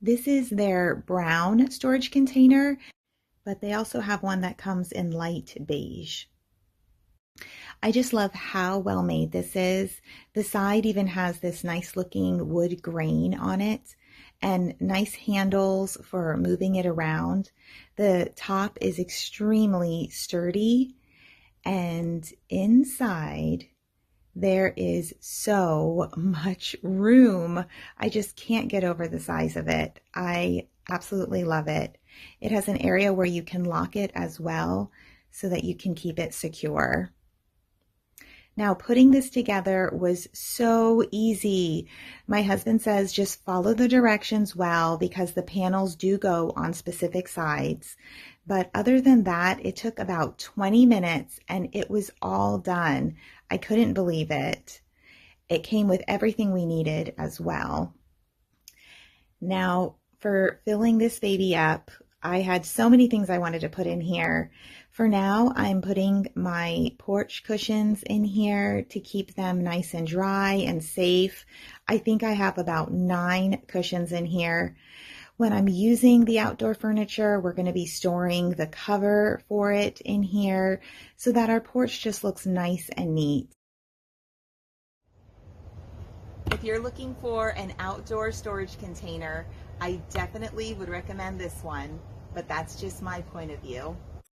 This is their brown storage container, but they also have one that comes in light beige. I just love how well made this is. The side even has this nice looking wood grain on it and nice handles for moving it around. The top is extremely sturdy, and inside there is so much room. I just can't get over the size of it. I absolutely love it. It has an area where you can lock it as well so that you can keep it secure. Now, putting this together was so easy. My husband says just follow the directions well because the panels do go on specific sides. But other than that, it took about 20 minutes and it was all done. I couldn't believe it. It came with everything we needed as well. Now, for filling this baby up, I had so many things I wanted to put in here. For now, I'm putting my porch cushions in here to keep them nice and dry and safe. I think I have about 9 cushions in here. When I'm using the outdoor furniture, we're going to be storing the cover for it in here so that our porch just looks nice and neat. If you're looking for an outdoor storage container, I definitely would recommend this one, but that's just my point of view.